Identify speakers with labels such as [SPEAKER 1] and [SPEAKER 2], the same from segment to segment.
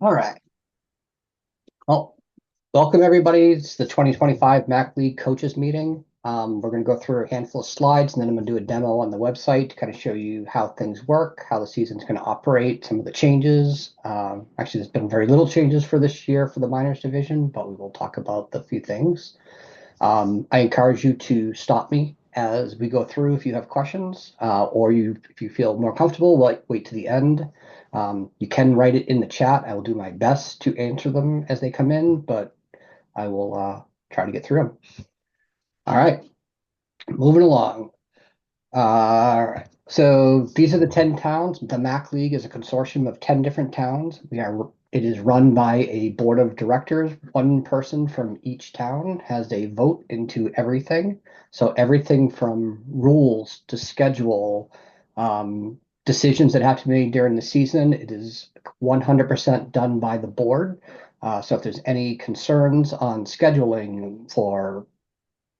[SPEAKER 1] All right. Well, welcome everybody. It's the 2025 MAC League coaches meeting. We're going to go through a handful of slides and then I'm going to do a demo on the website to kind of show you how things work, how the season's going to operate, some of the changes. Actually, there's been very little changes for this year for the minors division, but we will talk about the few things. I encourage you to stop me as we go through if you have questions, or if you feel more comfortable, wait to the end. You can write it in the chat. I will do my best to answer them as they come in, but I will try to get through them. All right, moving along. All right. So these are the 10 towns. The MAC League is a consortium of 10 different towns. It is run by a board of directors. One person from each town has a vote into everything. So everything from rules to schedule, decisions that have to be made during the season, it is 100% done by the board. So if there's any concerns on scheduling for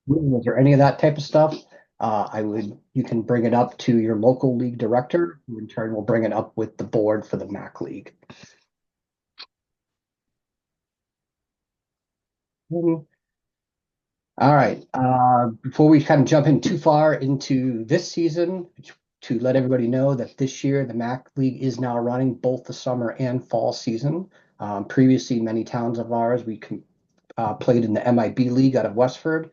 [SPEAKER 1] rules or any of that type of stuff, you can bring it up to your local league director, who in turn will bring it up with the board for the MAC League. Mhm. All right. Before we kind of jump in too far into this season, to let everybody know that this year the MAC League is now running both the summer and fall season. Previously, many towns of ours, played in the MIB League out of Westford.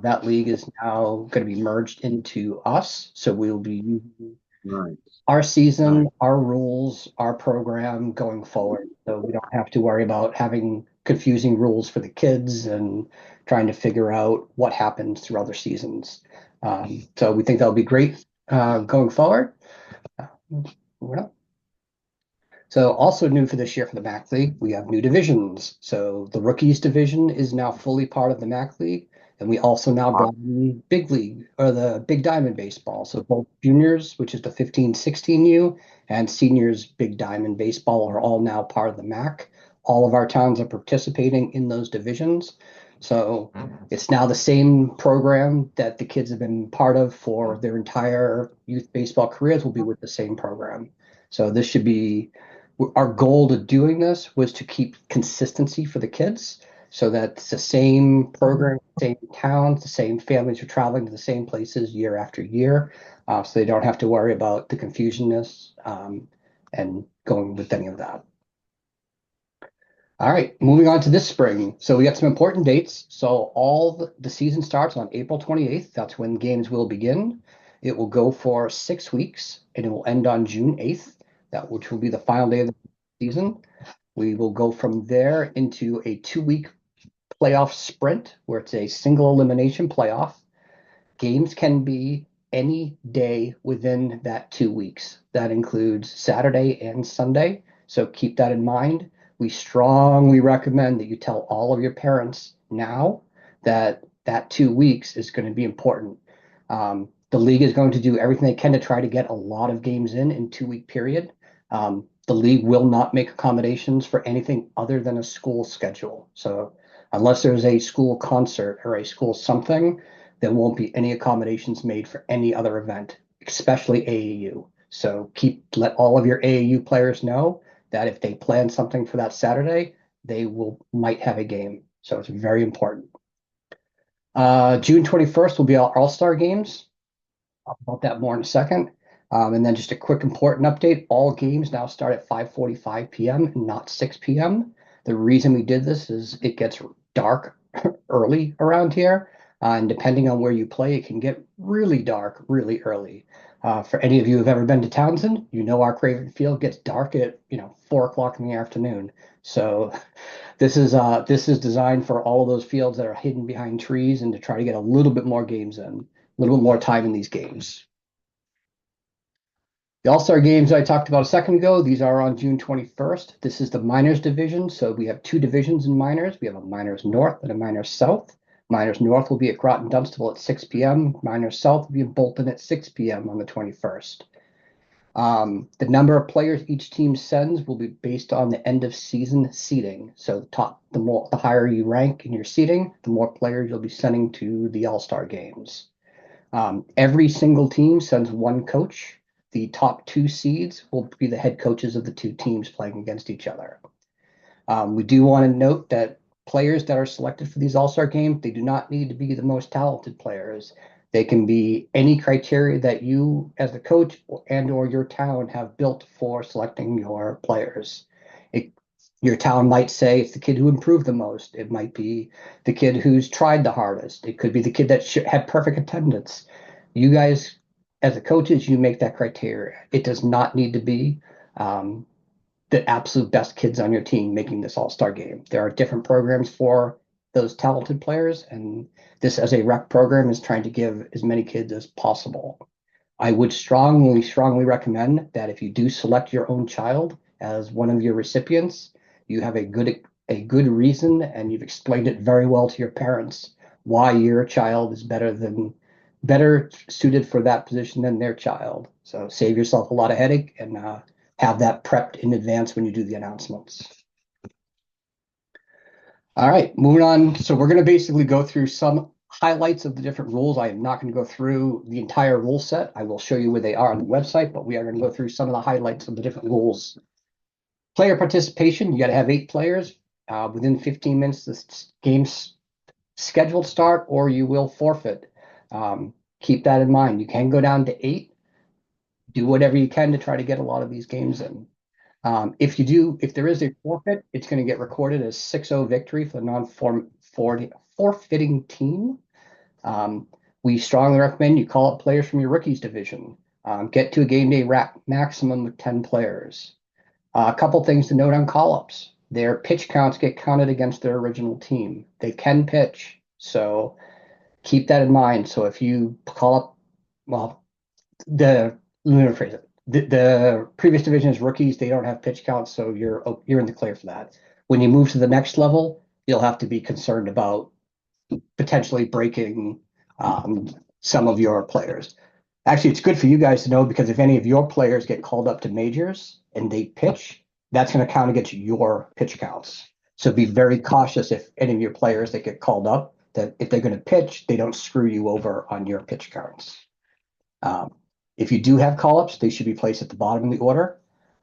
[SPEAKER 1] That league is now going to be merged into us. So we'll be using
[SPEAKER 2] Right.
[SPEAKER 1] our season, our rules, our program going forward. So we don't have to worry about having confusing rules for the kids and trying to figure out what happens through other seasons. So we think that'll be great going forward. Uh, So also new for this year for the MAC League, we have new divisions. So the rookies division is now fully part of the MAC League, and we also now
[SPEAKER 2] Uh,
[SPEAKER 1] brought in Big League or the Big Diamond Baseball. So both juniors, which is the 15-16U, and seniors Big Diamond Baseball are all now part of the MAC. All of our towns are participating in those divisions. So it's now the same program that the kids have been part of for their entire youth baseball careers will be with the same program. So this should be our goal to doing this was to keep consistency for the kids so that it's the same program, same towns, the same families are traveling to the same places year after year. So they don't have to worry about the confusionness and going with any of that. All right, moving on to this spring. So we got some important dates. So the season starts on April 28th. That's when games will begin. It will go for 6 weeks and it will end on June 8th, which will be the final day of the season. We will go from there into a 2 week playoff sprint where it's a single elimination playoff. Games can be any day within that 2 weeks. That includes Saturday and Sunday. So keep that in mind. We strongly recommend that you tell all of your parents now that that 2 weeks is going to be important. The league is going to do everything they can to try to get a lot of games in 2 week period. The league will not make accommodations for anything other than a school schedule. So unless there's a school concert or a school something, there won't be any accommodations made for any other event, especially AAU. So let all of your AAU players know that if they plan something for that Saturday, they might have a game. So it's very important. June 21st will be our All-Star games. Talk about that more in a second. And then just a quick important update. All games now start at 5:45 p.m. and not 6 p.m. The reason we did this is it gets dark early around here. And depending on where you play, it can get really dark really early. For any of you who've ever been to Townsend, you know our Craven Field gets dark at 4 o'clock in the afternoon. So this is designed for all of those fields that are hidden behind trees and to try to get a little bit more games in, a little bit more time in these games. The All-Star games I talked about a second ago, these are on June 21st. This is the minors division. So we have two divisions in minors. We have a minors north and a minors south. Minors north will be at Groton Dunstable at 6 p.m. Minors south will be in Bolton at 6 p.m. on the 21st. The number of players each team sends will be based on the end of season seeding. So the higher you rank in your seeding, the more players you'll be sending to the All-Star games. Every single team sends one coach. The top two seeds will be the head coaches of the two teams playing against each other. We do want to note that players that are selected for these All-Star games, they do not need to be the most talented players. They can be any criteria that you, as the coach and or your town, have built for selecting your players. It, your town might say it's the kid who improved the most. It might be the kid who's tried the hardest. It could be the kid that had perfect attendance. You guys, as the coaches, you make that criteria. It does not need to be um, the absolute best kids on your team making this all-star game. There are different programs for those talented players, and this as a rec program is trying to give as many kids as possible. I would strongly recommend that if you do select your own child as one of your recipients, you have a good reason and you've explained it very well to your parents why your child is better suited for that position than their child. So save yourself a lot of headache and have that prepped in advance when you do the announcements. All right, moving on. So we're going to basically go through some highlights of the different rules. I am not going to go through the entire rule set. I will show you where they are on the website, but we are going to go through some of the highlights of the different rules. Player participation, you got to have 8 players within 15 minutes of the game's scheduled start, or you will forfeit. Keep that in mind. You can go down to 8. Do whatever you can to try to get a lot of these games in. If there is a forfeit, it's going to get recorded as 6-0 victory for the non-forfeiting team. We strongly recommend you call up players from your rookies division. Get to a game day maximum of 10 players. A couple things to note on call-ups. Their pitch counts get counted against their original team. They can pitch, so keep that in mind. So if you call up, well, let me rephrase it. The previous division is rookies. They don't have pitch counts, so you're in the clear for that. When you move to the next level, you'll have to be concerned about potentially breaking some of your players. Actually, it's good for you guys to know because if any of your players get called up to majors and they pitch, that's going to count against your pitch counts. So be very cautious if any of your players that get called up, that if they're going to pitch, they don't screw you over on your pitch counts. If you do have call-ups, they should be placed at the bottom of the order.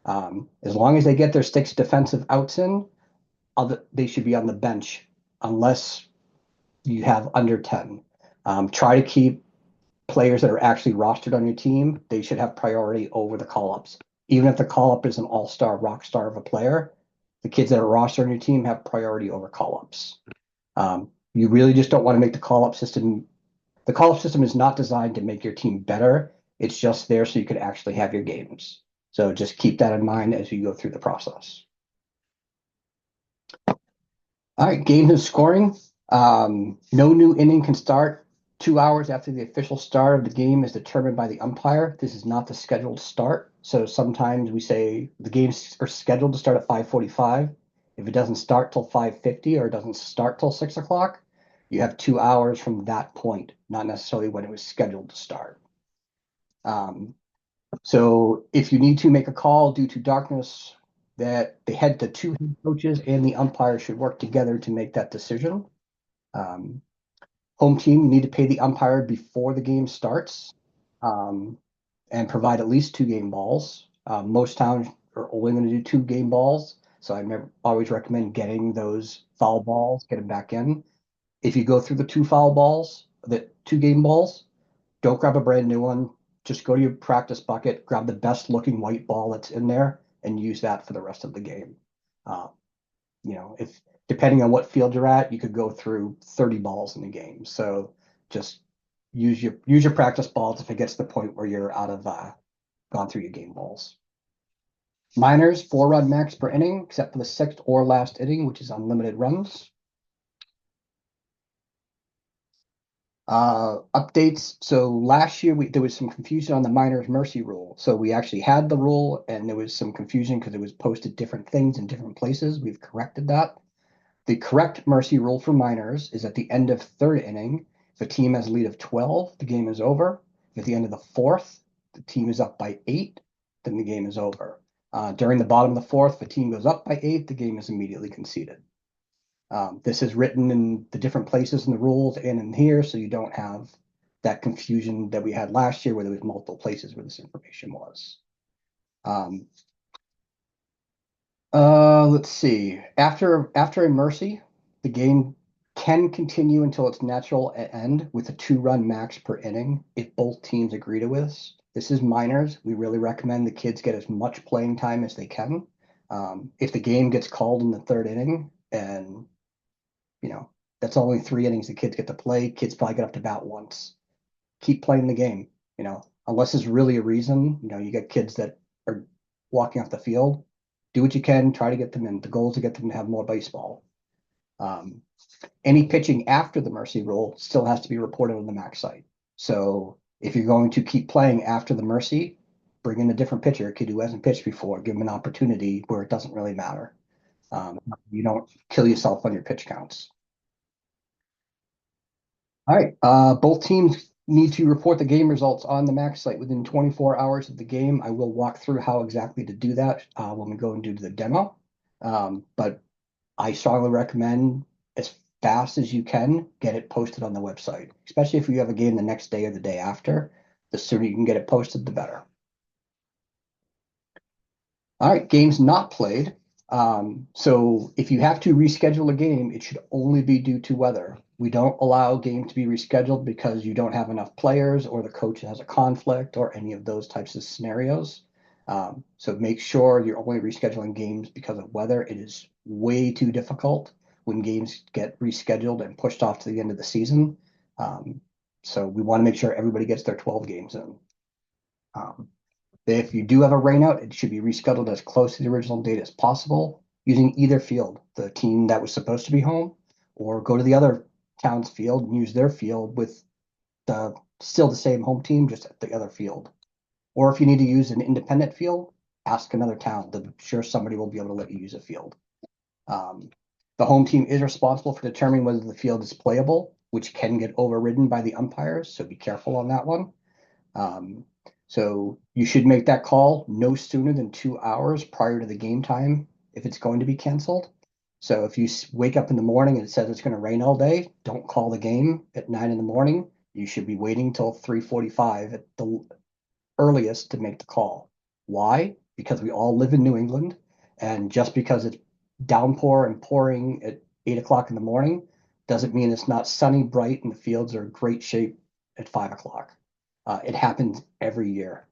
[SPEAKER 1] As long as they get their 6 defensive outs in, they should be on the bench unless you have under 10. Try to keep players that are actually rostered on your team. They should have priority over the call-ups. Even if the call-up is an all-star, rock star of a player, the kids that are rostered on your team have priority over call-ups. You really just don't want to make the call-up system. The call-up system is not designed to make your team better. It's just there so you can actually have your games. So just keep that in mind as you go through the process. All right, games and scoring. No new inning can start 2 hours after the official start of the game is determined by the umpire. This is not the scheduled start. So sometimes we say the games are scheduled to start at 5:45. If it doesn't start till 5:50 or it doesn't start till 6 o'clock, you have 2 hours from that point, not necessarily when it was scheduled to start. So if you need to make a call due to darkness, that the head 2 head coaches and the umpire should work together to make that decision. Home team, you need to pay the umpire before the game starts and provide at least 2 game balls. Most towns are only going to do 2 game balls, so I always recommend getting those foul balls, get them back in. If you go through the 2 foul balls, the 2 game balls, don't grab a brand new one. Just go to your practice bucket, grab the best looking white ball that's in there, and use that for the rest of the game. If depending on what field you're at, you could go through 30 balls in a game. So just use your practice balls if it gets to the point where you're out of gone through your game balls. Minors, 4-run max per inning, except for the 6th or last inning, which is unlimited runs. Updates. So last year there was some confusion on the minors mercy rule. So we actually had the rule and there was some confusion because it was posted different things in different places. We've corrected that. The correct mercy rule for minors is at the end of 3rd inning. If a team has a lead of 12, the game is over. If at the end of the 4th, the team is up by 8, then the game is over. During the bottom of the 4th, if a team goes up by 8, the game is immediately conceded. This is written in the different places in the rules and in here, so you don't have that confusion that we had last year where there was multiple places where this information was. Let's see. After a mercy, the game can continue until its natural end with a two-run max per inning if both teams agree to this. This is minors. We really recommend the kids get as much playing time as they can. If the game gets called in the third inning, and you know that's only three innings the kids get to play, kids probably get up to bat once. Keep playing the game. Unless there's really a reason. You get kids that are walking off the field. Do what you can, try to get them in. The goal is to get them to have more baseball. Um, any pitching after the mercy rule still has to be reported on the MAC site. So if you're going to keep playing after the mercy, bring in a different pitcher, a kid who hasn't pitched before, give them an opportunity where it doesn't really matter. You don't kill yourself on your pitch counts. All right. Both teams need to report the game results on the MAC site within 24 hours of the game. I will walk through how exactly to do that when we go and do the demo. But I strongly recommend as fast as you can get it posted on the website, especially if you have a game the next day or the day after. The sooner you can get it posted, the better. All right, games not played. So if you have to reschedule a game, it should only be due to weather. We don't allow a game to be rescheduled because you don't have enough players or the coach has a conflict or any of those types of scenarios. So make sure you're only rescheduling games because of weather. It is way too difficult when games get rescheduled and pushed off to the end of the season. Um, so we want to make sure everybody gets their 12 games in. Um, if you do have a rainout, it should be rescheduled as close to the original date as possible using either field, the team that was supposed to be home, or go to the other town's field and use their field with the still the same home team, just at the other field. Or if you need to use an independent field, ask another town. I'm sure somebody will be able to let you use a field. Um, the home team is responsible for determining whether the field is playable, which can get overridden by the umpires, so be careful on that one. Um, so you should make that call no sooner than 2 hours prior to the game time if it's going to be canceled. So if you wake up in the morning and it says it's going to rain all day, don't call the game at 9 in the morning. You should be waiting till 3:45 at the earliest to make the call. Why? Because we all live in New England, and just because it's downpour and pouring at 8 o'clock in the morning doesn't mean it's not sunny, bright, and the fields are in great shape at 5 o'clock. It happens every year.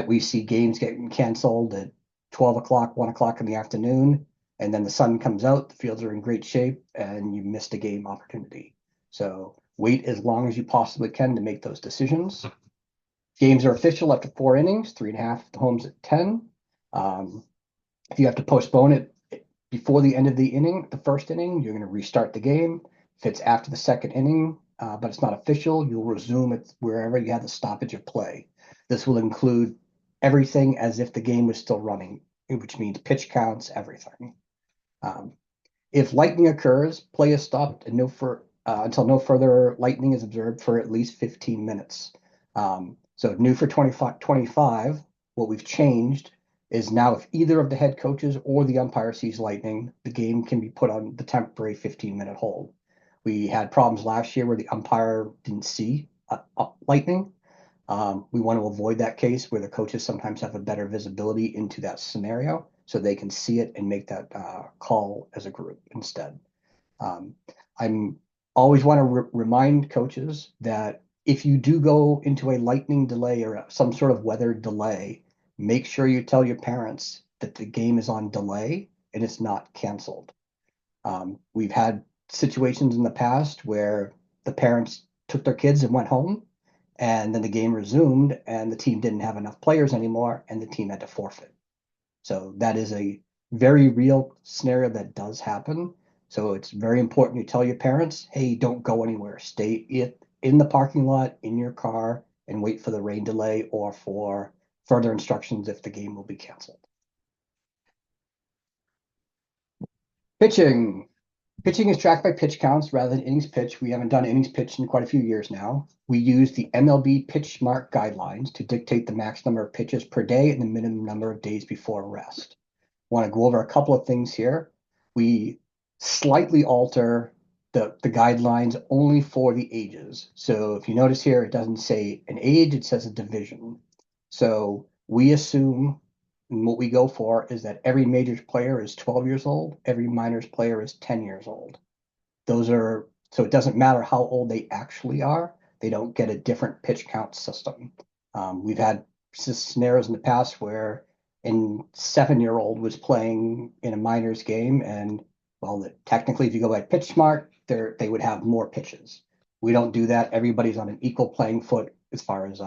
[SPEAKER 1] We see games getting canceled at 12 o'clock, 1 o'clock in the afternoon, and then the sun comes out, the fields are in great shape, and you missed a game opportunity. So wait as long as you possibly can to make those decisions. Games are official after 4 innings, 3.5 at the homes at 10. Um, if you have to postpone it before the end of the inning, the first inning, you're going to restart the game. If it's after the second inning, but it's not official, you'll resume it wherever you had the stoppage of play. This will include everything as if the game was still running, which means pitch counts, everything. Um, if lightning occurs, play is stopped and until no further lightning is observed for at least 15 minutes. So new for 25, what we've changed is now if either of the head coaches or the umpire sees lightning, the game can be put on the temporary 15-minute hold. We had problems last year where the umpire didn't see lightning. We want to avoid that case where the coaches sometimes have a better visibility into that scenario so they can see it and make that call as a group instead. Um, I'm always want to remind coaches that if you do go into a lightning delay or some sort of weather delay, make sure you tell your parents that the game is on delay and it's not canceled. We've had situations in the past where the parents took their kids and went home, and then the game resumed, and the team didn't have enough players anymore, and the team had to forfeit. So that is a very real scenario that does happen. So it's very important you tell your parents, hey, don't go anywhere. Stay in the parking lot, in your car, and wait for the rain delay or for further instructions if the game will be canceled. Pitching. Pitching is tracked by pitch counts rather than innings pitched. We haven't done innings pitched in quite a few years now. We use the MLB pitch mark guidelines to dictate the max number of pitches per day and the minimum number of days before rest. Want to go over a couple of things here. We slightly alter the guidelines only for the ages. So if you notice here, it doesn't say an age, it says a division. So we assume And what we go for is that every majors player is 12 years old, every minors player is 10 years old. So it doesn't matter how old they actually are, they don't get a different pitch count system. We've had scenarios in the past where a 7-year-old was playing in a minors game, and well, technically, if you go by pitch smart, they would have more pitches. We don't do that. Everybody's on an equal playing foot as far as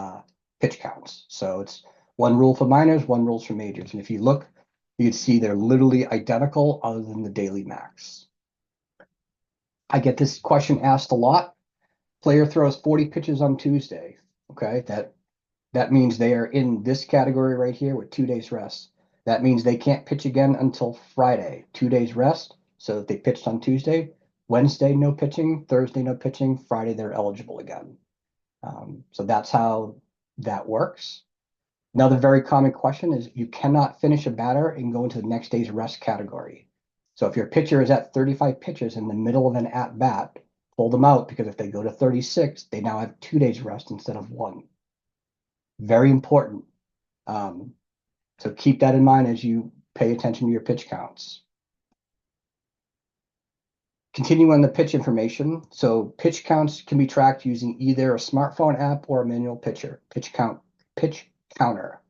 [SPEAKER 1] pitch counts. So it's one rule for minors, one rule for majors. And if you look, you can see they're literally identical other than the daily max. I get this question asked a lot. Player throws 40 pitches on Tuesday. Okay, that means they are in this category right here with 2 days rest. That means they can't pitch again until Friday. 2 days rest. So if they pitched on Tuesday, Wednesday no pitching, Thursday no pitching, Friday they're eligible again. So that's how that works. Another very common question is you cannot finish a batter and go into the next day's rest category. So if your pitcher is at 35 pitches in the middle of an at bat, pull them out, because if they go to 36, they now have 2 days rest instead of one. Very important. So keep that in mind as you pay attention to your pitch counts. Continue on the pitch information. So pitch counts can be tracked using either a smartphone app or a manual pitch counter.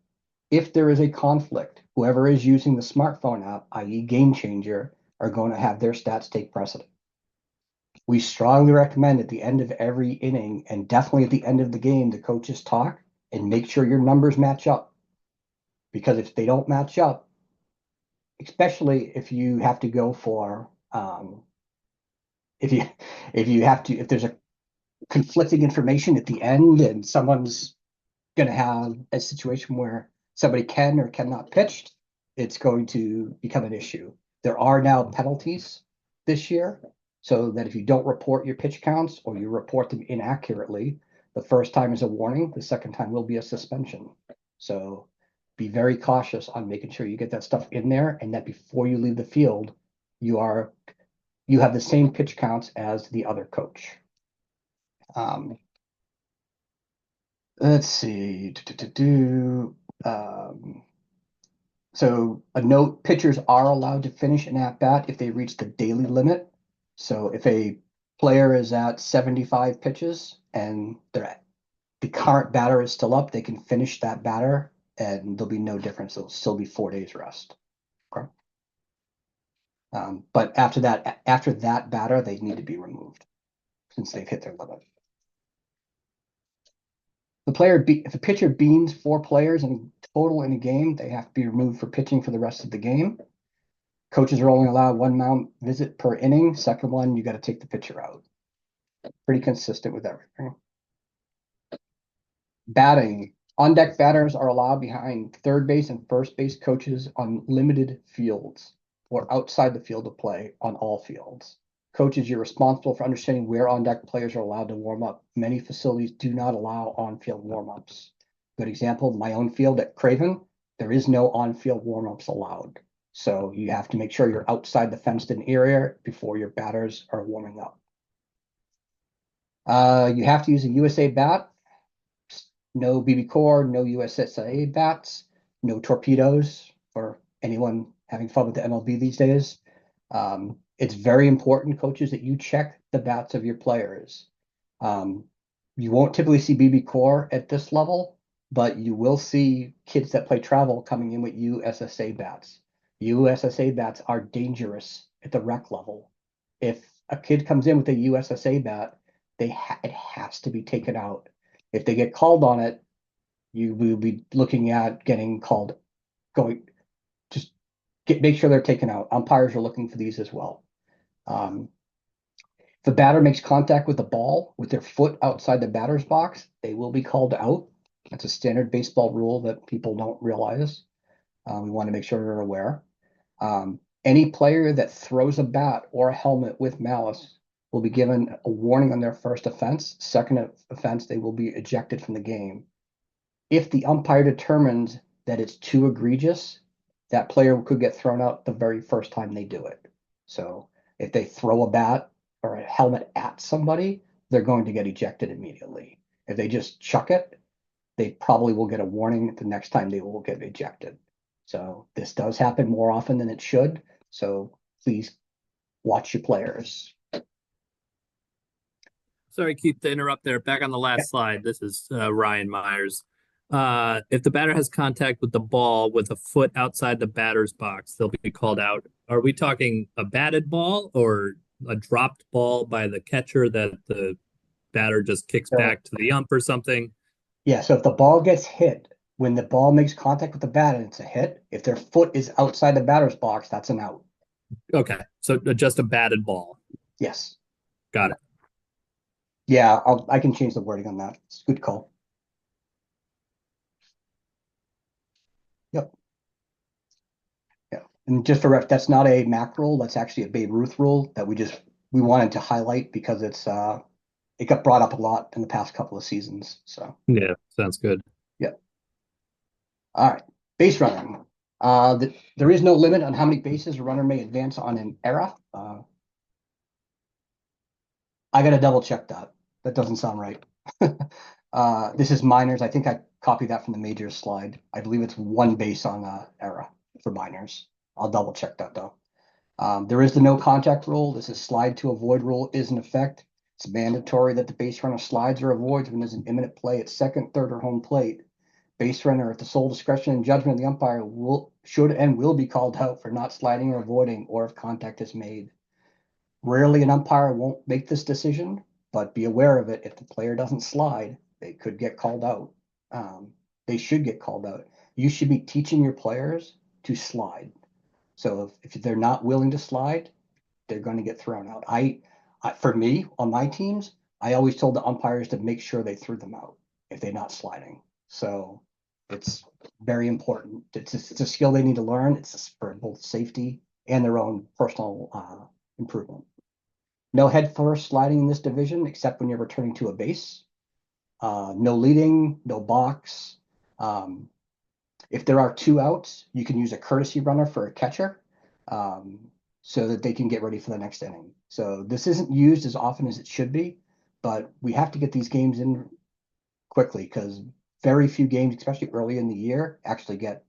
[SPEAKER 1] If there is a conflict, whoever is using the smartphone app, i.e. Game Changer, are going to have their stats take precedent. We strongly recommend at the end of every inning, and definitely at the end of the game, the coaches talk and make sure your numbers match up. Because if they don't match up, especially if you have to go for if there's a conflicting information at the end and someone's going to have a situation where somebody can or cannot pitch, it's going to become an issue. There are now penalties this year, so that if you don't report your pitch counts or you report them inaccurately, the first time is a warning, the second time will be a suspension. So be very cautious on making sure you get that stuff in there, and that before you leave the field, you have the same pitch counts as the other coach. Let's see. So a note, pitchers are allowed to finish an at-bat if they reach the daily limit. So if a player is at 75 pitches and the current batter is still up, they can finish that batter and there'll be no difference. It'll still be 4 days rest. Okay. But after that batter, they need to be removed since they've hit their limit. If a pitcher beans 4 players in total in a game, they have to be removed for pitching for the rest of the game. Coaches are only allowed one mound visit per inning. Second one, you got to take the pitcher out. Pretty consistent with everything. Batting. On-deck batters are allowed behind third base and first base coaches on limited fields or outside the field of play on all fields. Coaches, you're responsible for understanding where on-deck players are allowed to warm up. Many facilities do not allow on-field warm-ups. Good example, my own field at Craven, there is no on-field warm-ups allowed. So you have to make sure you're outside the fenced-in area before your batters are warming up. You have to use a USA bat. No BBCOR, no USSA bats, no torpedoes for anyone having fun with the MLB these days. It's very important, coaches, that you check the bats of your players. You won't typically see BBCOR at this level, but you will see kids that play travel coming in with USSA bats. USSA bats are dangerous at the rec level. If a kid comes in with a USSA bat, it has to be taken out. If they get called on it, you will be looking at getting called. Make sure they're taken out. Umpires are looking for these as well. If the batter makes contact with the ball with their foot outside the batter's box, they will be called out. That's a standard baseball rule that people don't realize. We want to make sure they're aware. Any player that throws a bat or a helmet with malice will be given a warning on their first offense. Second offense, they will be ejected from the game. If the umpire determines that it's too egregious, that player could get thrown out the very first time they do it. So if they throw a bat or a helmet at somebody, they're going to get ejected immediately. If they just chuck it, they probably will get a warning the next time they will get ejected. So this does happen more often than it should. So please watch your players.
[SPEAKER 2] Sorry, Keith, to interrupt there. Back on the last slide, this is Ryan Myers. If the batter has contact with the ball with a foot outside the batter's box, they'll be called out. Are we talking a batted ball or a dropped ball by the catcher that the batter just kicks
[SPEAKER 1] So
[SPEAKER 2] back to the ump or something?
[SPEAKER 1] yeah, so if the ball gets hit, when the ball makes contact with the bat and it's a hit, if their foot is outside the batter's box, that's an out.
[SPEAKER 2] Okay, so just a batted ball.
[SPEAKER 1] Yes.
[SPEAKER 2] Got it.
[SPEAKER 1] Yeah, I can change the wording on that. It's a good call. Yep. Yeah. And just for ref, that's not a Mac rule. That's actually a Babe Ruth rule that we wanted to highlight because it got brought up a lot in the past couple of seasons. So
[SPEAKER 2] Yeah, sounds good.
[SPEAKER 1] yeah. All right. Base running. There is no limit on how many bases a runner may advance on an era. I got to double check that. That doesn't sound right. This is minors. I think I copied that from the majors slide. I believe it's one base on era for minors. I'll double check that though. There is the no contact rule. This is slide to avoid rule is in effect. It's mandatory that the base runner slides or avoids when there's an imminent play at second, third, or home plate. Base runner, at the sole discretion and judgment of the umpire, should and will be called out for not sliding or avoiding, or if contact is made. Rarely an umpire won't make this decision, but be aware of it. If the player doesn't slide, they could get called out. They should get called out. You should be teaching your players to slide. So if they're not willing to slide, they're going to get thrown out. For me, on my teams, I always told the umpires to make sure they threw them out if they're not sliding. So it's very important. It's a skill they need to learn. It's for both safety and their own personal improvement. No head first sliding in this division except when you're returning to a base. No leading, no box. If there are two outs, you can use a courtesy runner for a catcher so that they can get ready for the next inning. So this isn't used as often as it should be, but we have to get these games in quickly because very few games, especially early in the year, actually get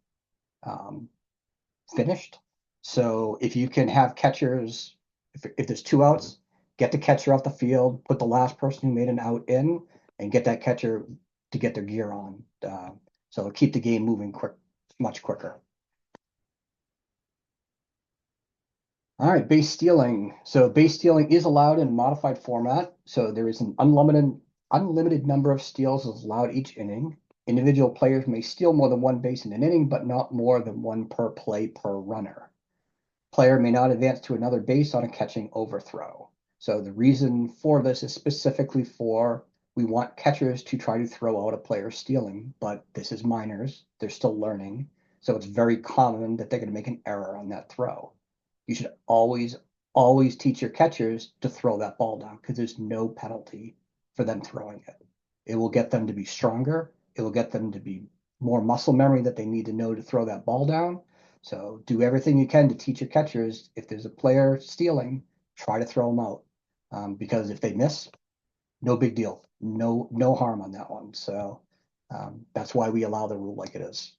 [SPEAKER 1] finished. So if you can have catchers, if there's two outs, get the catcher off the field, put the last person who made an out in, and get that catcher to get their gear on. So keep the game moving much quicker. All right, base stealing. So base stealing is allowed in a modified format. So there is an unlimited number of steals is allowed each inning. Individual players may steal more than one base in an inning, but not more than one per play per runner. Player may not advance to another base on a catching overthrow. So the reason for this is specifically for we want catchers to try to throw out a player stealing, but this is minors. They're still learning. So it's very common that they're going to make an error on that throw. You should always teach your catchers to throw that ball down because there's no penalty for them throwing it. It will get them to be stronger. It will get them to be more muscle memory that they need to know to throw that ball down. So do everything you can to teach your catchers. If there's a player stealing, try to throw them out because if they miss, no big deal. No harm on that one. So that's why we allow the rule like it is.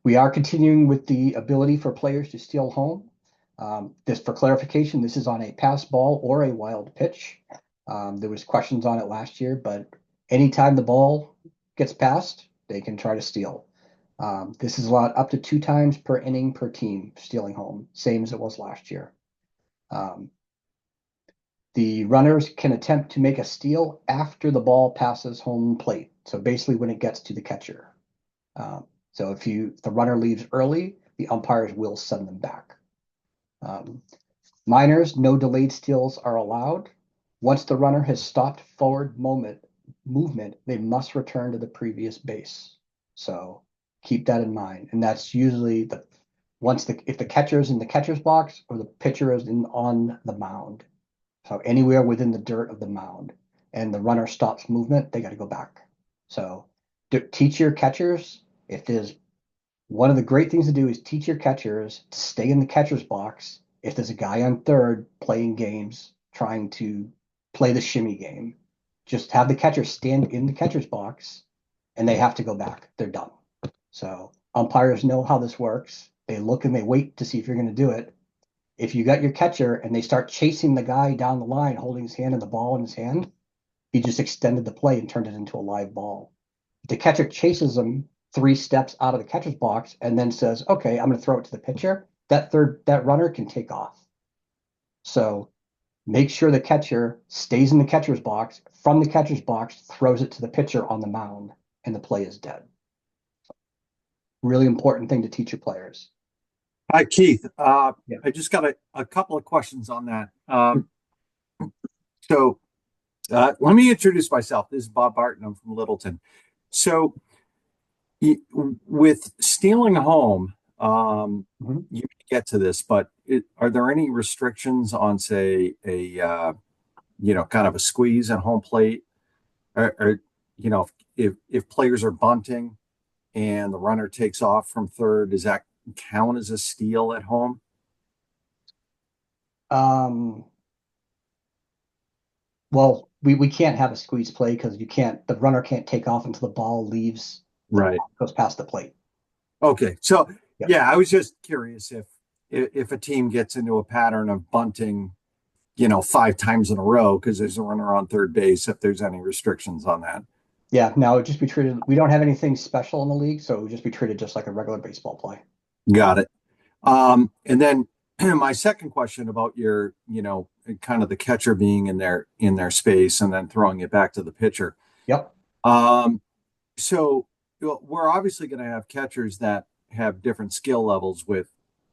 [SPEAKER 1] We are continuing with the ability for players to steal home. This, for clarification, this is on a pass ball or a wild pitch. There was questions on it last year, but anytime the ball gets passed, they can try to steal. This is allowed up to 2 times per inning per team stealing home, same as it was last year. The runners can attempt to make a steal after the ball passes home plate. So basically when it gets to the catcher. So if the runner leaves early, the umpires will send them back. Minors, no delayed steals are allowed. Once the runner has stopped forward movement, they must return to the previous base. So keep that in mind. And that's usually if the catcher is in the catcher's box or the pitcher is on the mound. So anywhere within the dirt of the mound and the runner stops movement, they got to go back. So teach your catchers. If there's one of the great things to do is teach your catchers to stay in the catcher's box. If there's a guy on third playing games, trying to play the shimmy game, just have the catcher stand in the catcher's box and they have to go back. They're done. So umpires know how this works. They look and they wait to see if you're going to do it. If you got your catcher and they start chasing the guy down the line, holding his hand and the ball in his hand, he just extended the play and turned it into a live ball. The catcher chases him 3 steps out of the catcher's box and then says, okay, I'm going to throw it to the pitcher. That runner can take off. So make sure the catcher stays in the catcher's box. From the catcher's box, throws it to the pitcher on the mound, and the play is dead. Really important thing to teach your players.
[SPEAKER 3] Hi, Keith.
[SPEAKER 1] Yeah.
[SPEAKER 3] I just got a couple of questions on that. So let me introduce myself. This is Bob Barton. I'm from Littleton. So with stealing home, you get to this, but are there any restrictions on, say, a kind of a squeeze at home plate, or if players are bunting and the runner takes off from third, does that count as a steal at home?
[SPEAKER 1] Well, we can't have a squeeze play because the runner can't take off until the ball leaves,
[SPEAKER 3] Right.
[SPEAKER 1] goes past the plate.
[SPEAKER 3] Okay. So
[SPEAKER 1] Yep.
[SPEAKER 3] yeah, I was just curious if a team gets into a pattern of bunting, 5 times in a row because there's a runner on third base, if there's any restrictions on that.
[SPEAKER 1] Yeah, no, it'd just be treated. We don't have anything special in the league, so it would just be treated just like a regular baseball play.
[SPEAKER 3] Got it. And then my second question about your, kind of the catcher being in their space and then throwing it back to the pitcher.
[SPEAKER 1] Yep.
[SPEAKER 3] So we're obviously going to have catchers that have different skill levels with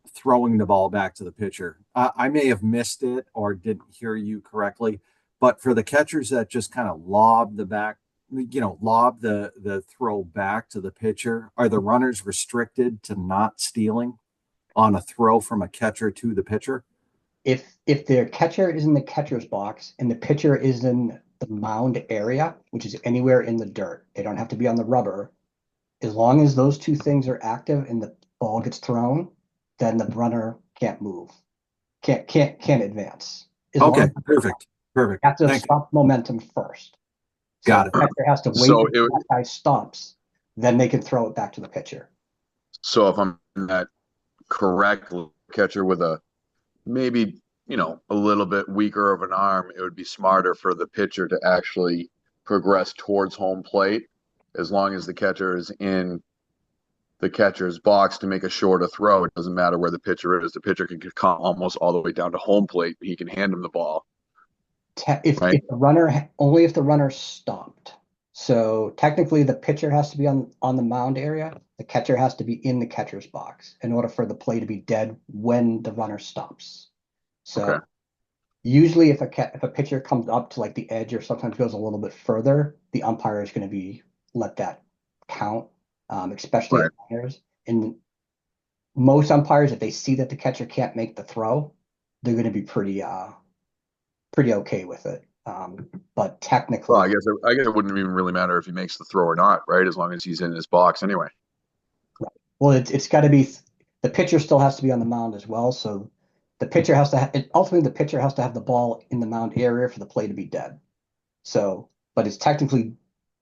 [SPEAKER 3] throwing the ball back to the pitcher. I may have missed it or didn't hear you correctly, but for the catchers that just kind of lob the throw back to the pitcher, are the runners restricted to not stealing on a throw from a catcher to the pitcher?
[SPEAKER 1] If their catcher is in the catcher's box and the pitcher is in the mound area, which is anywhere in the dirt, they don't have to be on the rubber. As long as those two things are active and the ball gets thrown, then the runner can't move, can't advance.
[SPEAKER 3] Okay, perfect.
[SPEAKER 1] You have to stop momentum first. So
[SPEAKER 3] Got it.
[SPEAKER 1] The catcher has to wait until that guy stops, then they can throw it back to the pitcher.
[SPEAKER 4] So if I'm that correct, catcher with a maybe a little bit weaker of an arm, it would be smarter for the pitcher to actually progress towards home plate as long as the catcher is in the catcher's box to make a shorter throw. It doesn't matter where the pitcher is. The pitcher can come almost all the way down to home plate. He can hand him the ball.
[SPEAKER 1] If the runner stopped. So technically the pitcher has to be on the mound area. The catcher has to be in the catcher's box in order for the play to be dead when the runner stops. So usually if a pitcher comes up to like the edge or sometimes goes a little bit further, the umpire is going to let that count, especially umpires. And most umpires, if they see that the catcher can't make the throw, they're going to be pretty okay with it. But technically,
[SPEAKER 4] well, I guess it wouldn't even really matter if he makes the throw or not, right? As long as he's in his box anyway.
[SPEAKER 1] Right. Well, it's got to be the pitcher still has to be on the mound as well. So the pitcher has to ultimately the pitcher has to have the ball in the mound area for the play to be dead. So, but it's technically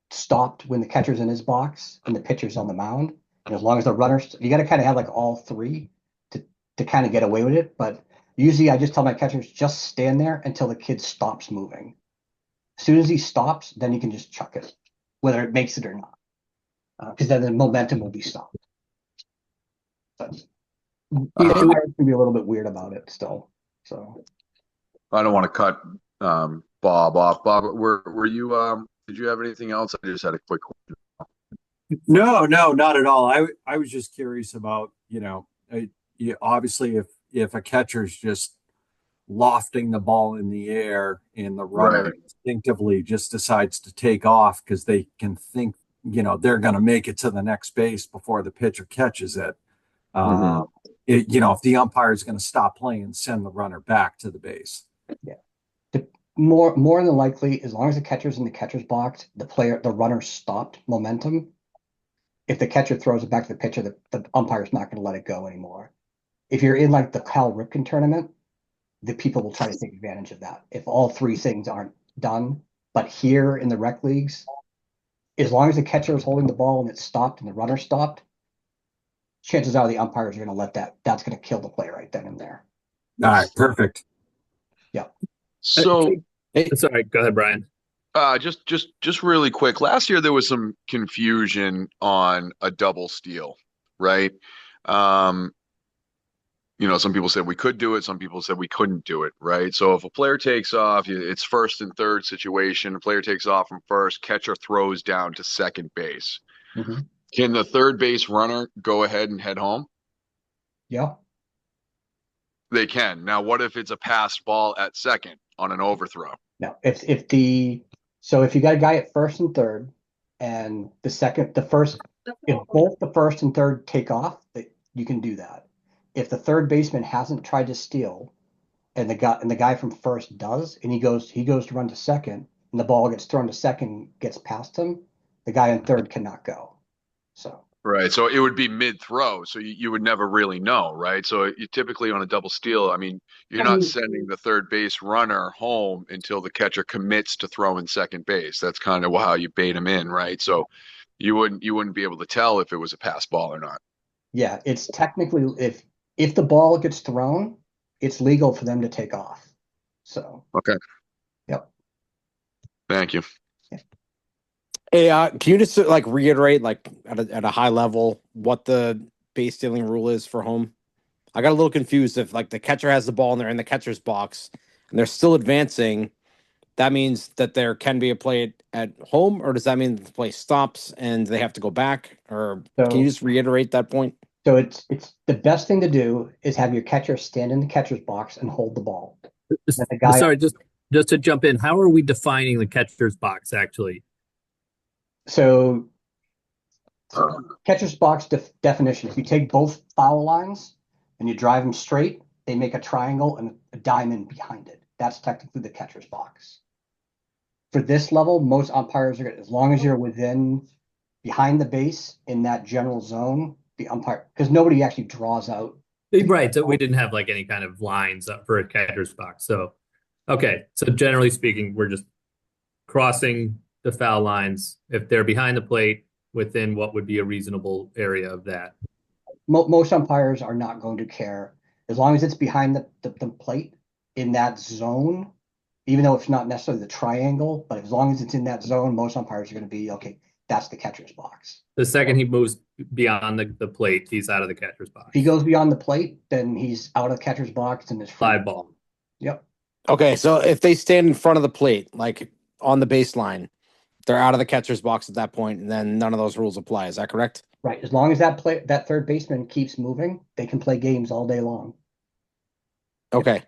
[SPEAKER 1] stopped when the catcher's in his box and the pitcher's on the mound. And as long as the runners, you got to kind of have like all three to kind of get away with it. But usually I just tell my catchers, just stand there until the kid stops moving. As soon as he stops, then you can just chuck it, whether it makes it or not. Because then the momentum will be stopped. But it can be a little bit weird about it still. So
[SPEAKER 4] I don't want to cut Bob off. Bob, were you did you have anything else? I just had a quick question.
[SPEAKER 3] No, not at all. I was just curious about, obviously if a catcher's just lofting the ball in the air and the runner instinctively just decides to take off because they can think, they're going to make it to the next base before the pitcher catches it. If the umpire is going to stop playing and send the runner back to the base.
[SPEAKER 1] Yeah. More than likely, as long as the catcher's in the catcher's box, the runner stopped momentum. If the catcher throws it back to the pitcher, the umpire's not going to let it go anymore. If you're in like the Cal Ripken tournament, the people will try to take advantage of that. If all three things aren't done, but here in the rec leagues, as long as the catcher is holding the ball and it's stopped and the runner stopped, chances are the umpires are going to let that's going to kill the play right then and there.
[SPEAKER 3] All right, perfect.
[SPEAKER 4] So,
[SPEAKER 2] Sorry, go ahead, Brian.
[SPEAKER 4] just really quick. Last year there was some confusion on a double steal, right? Some people said we could do it. Some people said we couldn't do it, right? So if a player takes off, it's first and third situation. A player takes off from first, catcher throws down to second base.
[SPEAKER 1] Mm-hmm.
[SPEAKER 4] Can the third base runner go ahead and head home?
[SPEAKER 1] Yeah.
[SPEAKER 4] They can. Now, what if it's a passed ball at second on an overthrow?
[SPEAKER 1] No, if you got a guy at first and third, and if both the first and third take off, you can do that. If the third baseman hasn't tried to steal, and the guy from first does, and he goes to run to second, and the ball gets thrown to second, gets past him, the guy in third cannot go. So.
[SPEAKER 4] Right. So it would be mid-throw. So you would never really know, right? So you typically on a double steal, I mean, you're not sending the third base runner home until the catcher commits to throwing second base. That's kind of how you bait him in, right? So you wouldn't be able to tell if it was a pass ball or not.
[SPEAKER 1] Yeah, it's technically if the ball gets thrown, it's legal for them to take off. So.
[SPEAKER 4] Okay.
[SPEAKER 1] Yep.
[SPEAKER 4] Thank you.
[SPEAKER 5] Hey, can you just like reiterate, like at a high level, what the base stealing rule is for home? I got a little confused. If like the catcher has the ball and they're in the catcher's box and they're still advancing, that means that there can be a play at home, or does that mean that the play stops and they have to go back? Or can you just reiterate that point?
[SPEAKER 1] So it's the best thing to do is have your catcher stand in the catcher's box and hold the ball.
[SPEAKER 2] Sorry, just to jump in, how are we defining the catcher's box actually?
[SPEAKER 1] So catcher's box definition, if you take both foul lines and you drive them straight, they make a triangle and a diamond behind it. That's technically the catcher's box. For this level, most umpires are, as long as you're behind the base in that general zone, the umpire, because nobody actually draws out.
[SPEAKER 2] Right. So we didn't have like any kind of lines up for a catcher's box. So, okay. So generally speaking, we're just crossing the foul lines if they're behind the plate within what would be a reasonable area of that.
[SPEAKER 1] Most umpires are not going to care as long as it's behind the plate in that zone, even though it's not necessarily the triangle, but as long as it's in that zone, most umpires are going to be, okay, that's the catcher's box.
[SPEAKER 2] The second he moves beyond the plate, he's out of the catcher's box.
[SPEAKER 1] If he goes beyond the plate, then he's out of the catcher's box and is
[SPEAKER 2] live ball.
[SPEAKER 1] Yep.
[SPEAKER 5] Okay, so if they stand in front of the plate, like on the baseline, they're out of the catcher's box at that point, and then none of those rules apply. Is that correct?
[SPEAKER 1] Right. As long as that third baseman keeps moving, they can play games all day long.
[SPEAKER 5] Okay.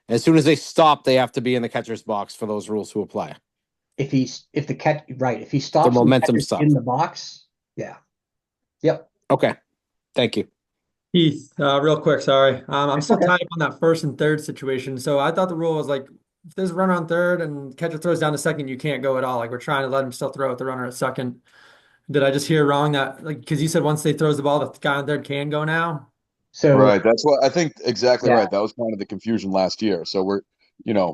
[SPEAKER 5] As soon as they stop, they have to be in the catcher's box for those rules to apply.
[SPEAKER 1] If he stops
[SPEAKER 5] the momentum
[SPEAKER 1] in the box, yeah. Yep.
[SPEAKER 5] Okay. Thank you.
[SPEAKER 6] Heath, real quick, sorry. I'm still tied up on that first and third situation. So I thought the rule was like, if there's a runner on third and catcher throws down to second, you can't go at all. Like we're trying to let him still throw with the runner at second. Did I just hear wrong that like because you said once they throws the ball, the guy on third can go now?
[SPEAKER 1] So
[SPEAKER 4] right, that's what I think exactly
[SPEAKER 1] Yeah.
[SPEAKER 4] right. That was kind of the confusion last year. So we're
[SPEAKER 1] Yeah,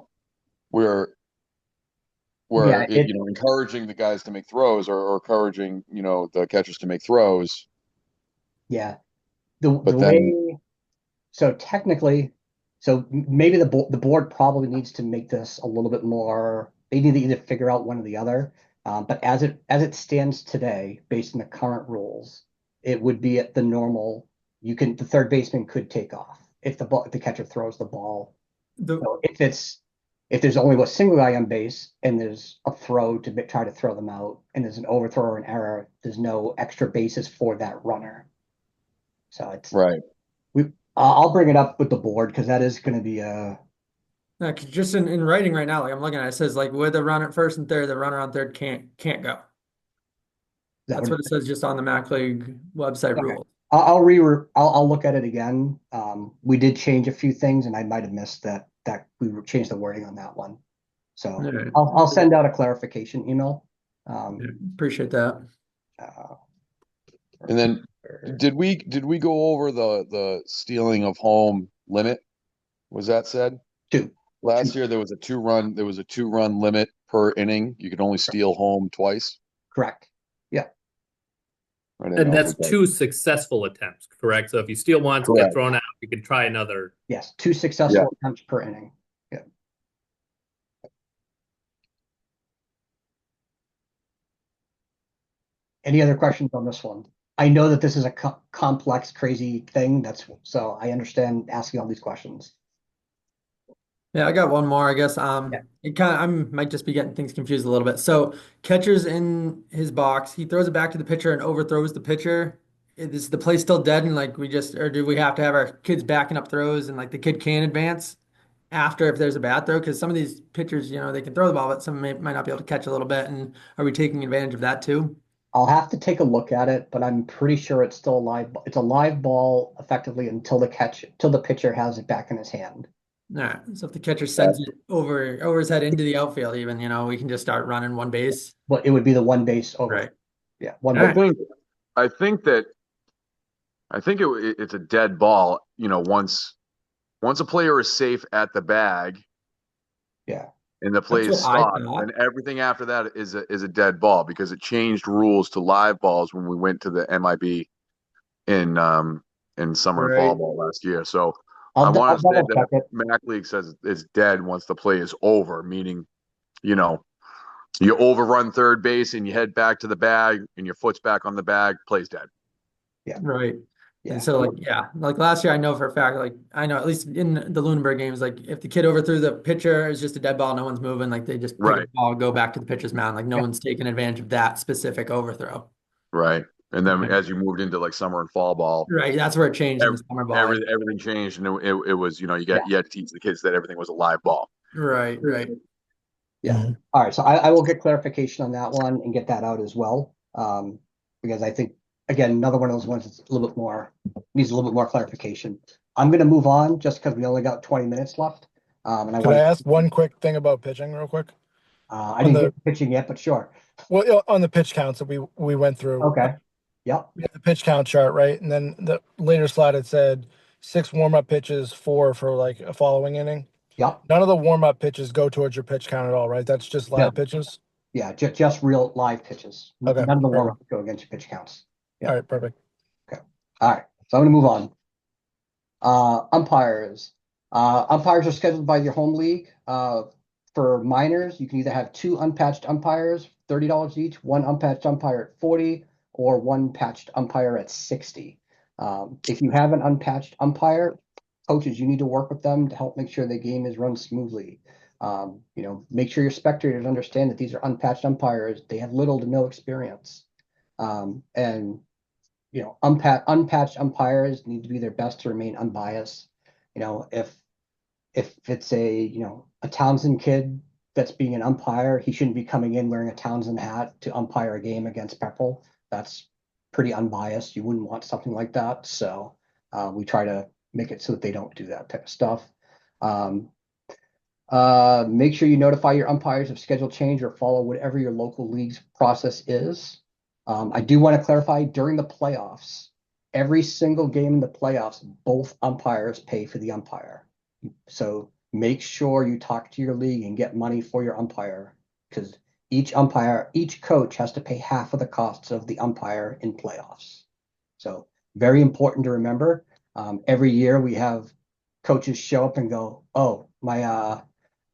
[SPEAKER 4] encouraging the guys to make throws or encouraging, the catchers to make throws.
[SPEAKER 1] Yeah. The
[SPEAKER 4] But
[SPEAKER 1] way, so technically, maybe the board probably needs to make this a little bit more, they need to either figure out one or the other. But as it stands today, based on the current rules, it would be at the normal, the third baseman could take off if the catcher throws the ball. So if there's only a single guy on base and there's a throw to try to throw them out and there's an overthrow or an error, there's no extra bases for that runner. So it's
[SPEAKER 4] Right.
[SPEAKER 1] I'll bring it up with the board because that is going to be
[SPEAKER 6] Just in writing right now, like I'm looking at it, says like with the runner at first and third, the runner on third can't go. That's what it says just on the Mac League website
[SPEAKER 1] Okay.
[SPEAKER 6] rule.
[SPEAKER 1] I'll look at it again. We did change a few things and I might have missed that we changed the wording on that one. So
[SPEAKER 6] All right.
[SPEAKER 1] I'll send out a clarification email.
[SPEAKER 6] Appreciate that.
[SPEAKER 4] And then did we go over the stealing of home limit? Was that said?
[SPEAKER 1] Two.
[SPEAKER 4] Last year there was a two run limit per inning. You could only steal home twice.
[SPEAKER 1] Correct. Yeah.
[SPEAKER 4] I didn't
[SPEAKER 2] And
[SPEAKER 4] know if
[SPEAKER 2] that's
[SPEAKER 4] it does.
[SPEAKER 2] 2 successful attempts, correct? So if you steal once, get
[SPEAKER 4] Correct.
[SPEAKER 2] thrown out, you can try another.
[SPEAKER 1] Yes, 2 successful attempts per inning. Yeah. Any other questions on this one? I know that this is a complex, crazy thing. So I understand asking all these questions.
[SPEAKER 6] Yeah, I got one more, I guess.
[SPEAKER 1] Yeah.
[SPEAKER 6] It kind of I might just be getting things confused a little bit. So catcher's in his box, he throws it back to the pitcher and overthrows the pitcher. Is the play still dead and like or do we have to have our kids backing up throws and like the kid can advance after if there's a bad throw? Because some of these pitchers, they can throw the ball, but some might not be able to catch a little bit. And are we taking advantage of that too?
[SPEAKER 1] I'll have to take a look at it, but I'm pretty sure it's still a live. It's a live ball effectively until the pitcher has it back in his hand.
[SPEAKER 6] All right. So if the catcher sends it over his head into the outfield, even, we can just start running one base.
[SPEAKER 1] But it would be the one base over.
[SPEAKER 6] Right.
[SPEAKER 1] Yeah. One
[SPEAKER 6] All
[SPEAKER 1] base.
[SPEAKER 6] right.
[SPEAKER 4] I think it's a dead ball. Once a player is safe at the bag,
[SPEAKER 1] Yeah.
[SPEAKER 4] and the play
[SPEAKER 6] That's
[SPEAKER 4] is
[SPEAKER 6] what I
[SPEAKER 4] stopped,
[SPEAKER 6] thought.
[SPEAKER 4] and everything after that is a dead ball because it changed rules to live balls when we went to the MIB in summer and fall
[SPEAKER 6] Right.
[SPEAKER 4] ball last year. So
[SPEAKER 1] I'll
[SPEAKER 4] I want to say
[SPEAKER 1] double check
[SPEAKER 4] that
[SPEAKER 1] it.
[SPEAKER 4] MAC League says it's dead once the play is over, meaning, you overrun third base and you head back to the bag and your foot's back on the bag, play's dead.
[SPEAKER 1] Yeah.
[SPEAKER 6] Right.
[SPEAKER 1] Yeah.
[SPEAKER 6] And so like last year, I know for a fact, like I know at least in the Lunenburg games, like if the kid overthrew the pitcher, it's just a dead ball, no one's moving, like they just pick up the ball, go back to the pitcher's mound, like no one's taking advantage of that specific overthrow.
[SPEAKER 4] Right. And then
[SPEAKER 6] Okay.
[SPEAKER 4] as you moved into like summer and fall ball,
[SPEAKER 6] Right, that's where it changed in the summer ball.
[SPEAKER 4] everything changed, and it was, you had to teach the kids that everything was a live ball.
[SPEAKER 6] Right.
[SPEAKER 1] Yeah. All right. So I will get clarification on that one and get that out as well. Because I think, again, another one of those ones that's needs a little bit more clarification. I'm going to move on just because we only got 20 minutes left. And
[SPEAKER 7] Can I ask one quick thing about pitching real quick?
[SPEAKER 1] I didn't get pitching yet, but sure.
[SPEAKER 7] Well, on the pitch counts that we went through.
[SPEAKER 1] Okay. Yep.
[SPEAKER 7] We had the pitch count chart, right? And then the later slide, it said 6 warm-up pitches, 4 for like a following inning.
[SPEAKER 1] Yep.
[SPEAKER 7] None of the warm-up pitches go towards your pitch count at all, right? That's just live pitches?
[SPEAKER 1] Yeah, just real live pitches.
[SPEAKER 7] Okay.
[SPEAKER 1] None of the warm-ups go against your pitch counts. Yeah.
[SPEAKER 7] All right, perfect.
[SPEAKER 1] Okay. All right. So I'm going to move on. Umpires. Umpires are scheduled by your home league. For minors, you can either have 2 unpatched umpires, $30 each, 1 unpatched umpire at $40, or 1 patched umpire at $60. If you have an unpatched umpire, coaches, you need to work with them to help make sure the game is run smoothly. Make sure your spectators understand that these are unpatched umpires. They have little to no experience. Unpatched umpires need to do their best to remain unbiased. If it's a Townsend kid that's being an umpire, he shouldn't be coming in wearing a Townsend hat to umpire a game against Pepperell. That's pretty unbiased. You wouldn't want something like that. So we try to make it so that they don't do that type of stuff. Make sure you notify your umpires of schedule change or follow whatever your local league's process is. I do want to clarify, during the playoffs, every single game in the playoffs, both umpires pay for the umpire. So make sure you talk to your league and get money for your umpire, because each coach has to pay half of the costs of the umpire in playoffs. So very important to remember. Every year we have coaches show up and go, "Oh, my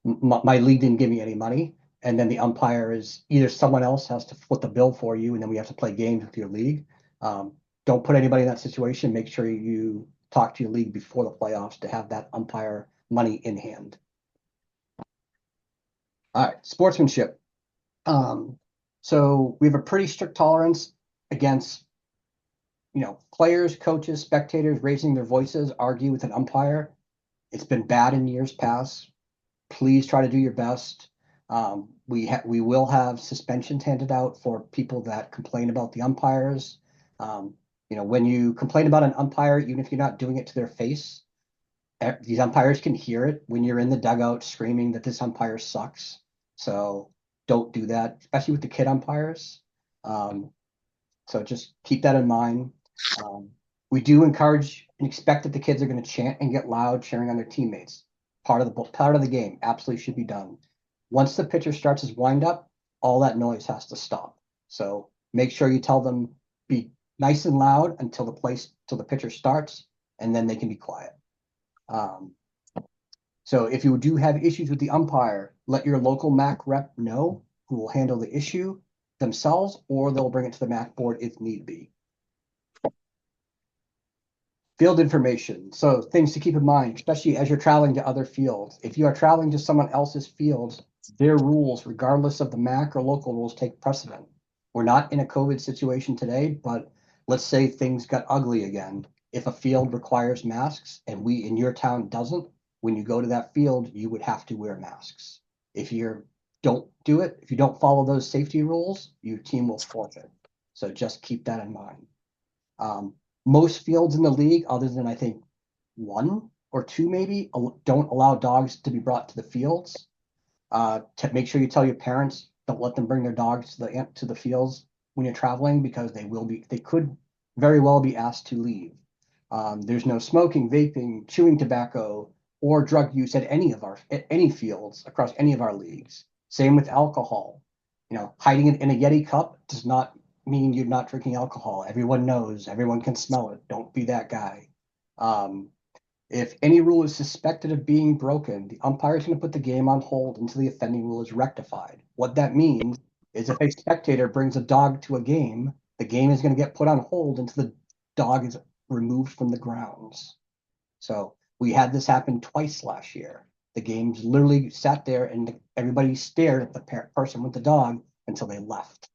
[SPEAKER 1] league didn't give me any money." And then the umpire is either someone else has to foot the bill for you, and then we have to play games with your league. Don't put anybody in that situation. Make sure you talk to your league before the playoffs to have that umpire money in hand. All right, sportsmanship. So we have a pretty strict tolerance against, players, coaches, spectators raising their voices, argue with an umpire. It's been bad in years past. Please try to do your best. We will have suspensions handed out for people that complain about the umpires. When you complain about an umpire, even if you're not doing it to their face, these umpires can hear it when you're in the dugout screaming that this umpire sucks. So don't do that, especially with the kid umpires. So just keep that in mind. We do encourage and expect that the kids are going to chant and get loud, cheering on their teammates. Part of the game absolutely should be done. Once the pitcher starts his windup, all that noise has to stop. So make sure you tell them, be nice and loud until the pitcher starts, and then they can be quiet. So if you do have issues with the umpire, let your local MAC rep know, who will handle the issue themselves, or they'll bring it to the MAC board if need be. Field information. So things to keep in mind, especially as you're traveling to other fields. If you are traveling to someone else's fields, their rules, regardless of the MAC or local rules, take precedent. We're not in a COVID situation today, but let's say things got ugly again. If a field requires masks and in your town doesn't, when you go to that field, you would have to wear masks. If you don't do it, if you don't follow those safety rules, your team will forfeit. So just keep that in mind. Most fields in the league, other than I think 1 or 2 maybe, don't allow dogs to be brought to the fields. To make sure you tell your parents, don't let them bring their dogs to the fields when you're traveling, because they could very well be asked to leave. There's no smoking, vaping, chewing tobacco, or drug use at any fields across any of our leagues. Same with alcohol. Hiding it in a Yeti cup does not mean you're not drinking alcohol. Everyone knows, everyone can smell it. Don't be that guy. If any rule is suspected of being broken, the umpire is going to put the game on hold until the offending rule is rectified. What that means is if a spectator brings a dog to a game, the game is going to get put on hold until the dog is removed from the grounds. So we had this happen twice last year. The games literally sat there and everybody stared at the person with the dog until they left.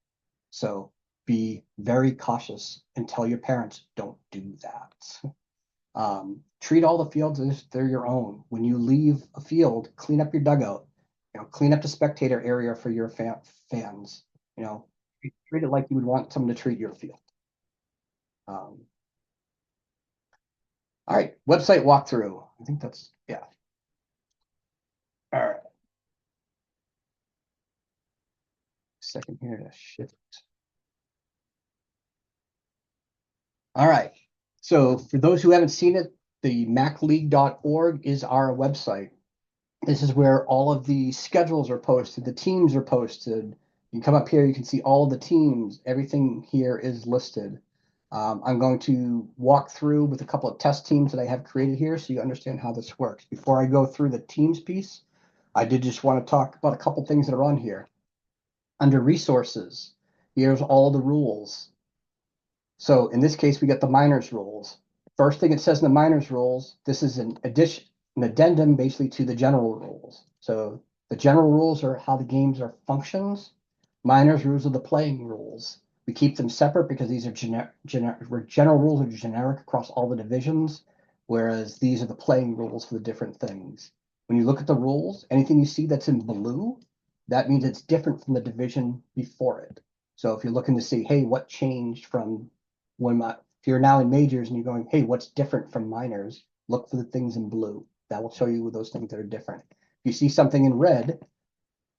[SPEAKER 1] So be very cautious and tell your parents, don't do that. Treat all the fields as if they're your own. When you leave a field, clean up your dugout. Clean up the spectator area for your fans. Treat it like you would want someone to treat your field. All right, website walkthrough. I think that's, yeah. All right. Second here to shift. All right. So for those who haven't seen it, the macleague.org is our website. This is where all of the schedules are posted, the teams are posted. You can come up here, you can see all of the teams. Everything here is listed. I'm going to walk through with a couple of test teams that I have created here so you understand how this works. Before I go through the teams piece, I did just want to talk about a couple things that are on here. Under resources, here's all the rules. So in this case, we got the minors rules. First thing it says in the minors rules, this is an addendum basically to the general rules. So the general rules are how the games are functions. Minors rules are the playing rules. We keep them separate because these are general rules are generic across all the divisions, whereas these are the playing rules for the different things. When you look at the rules, anything you see that's in blue, that means it's different from the division before it. So if you're looking to see, hey, what changed from if you're now in majors and you're going, hey, what's different from minors? Look for the things in blue. That will show you those things that are different. If you see something in red,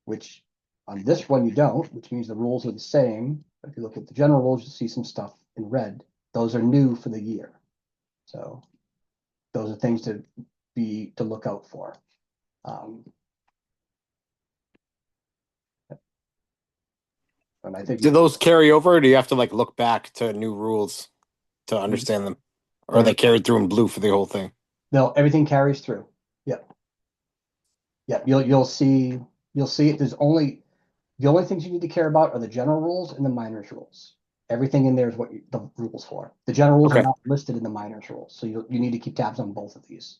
[SPEAKER 1] which on this one you don't, which means the rules are the same. But if you look at the general rules, you'll see some stuff in red. Those are new for the year. So those are things to look out for. And I think
[SPEAKER 5] Do those carry over, or do you have to look back to new rules to understand them? Or are they carried through in blue for the whole thing?
[SPEAKER 1] No, everything carries through. Yep. Yep. You'll see it. The only things you need to care about are the general rules and the minors rules. Everything in there is what the rules for. The general rules are not listed in the minors rules, so you need to keep tabs on both of these.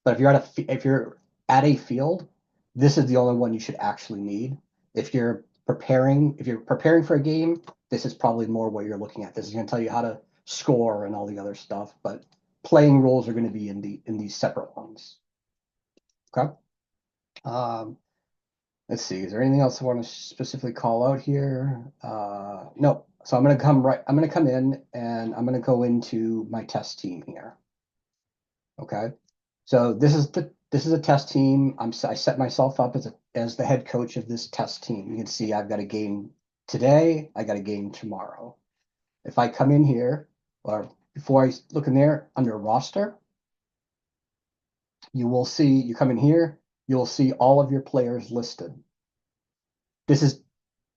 [SPEAKER 1] But if you're at a field, this is the only one you should actually need. If you're preparing for a game, this is probably more what you're looking at. This is going to tell you how to score and all the other stuff, but playing rules are going to be in these separate ones. Okay. Let's see. Is there anything else I want to specifically call out here? No. So I'm going to come in and I'm going to go into my test team here. Okay. So this is a test team. I set myself up as the head coach of this test team. You can see I've got a game today. I got a game tomorrow. If I come in here, or before I look in there under roster, you will see, you come in here, you'll see all of your players listed. This is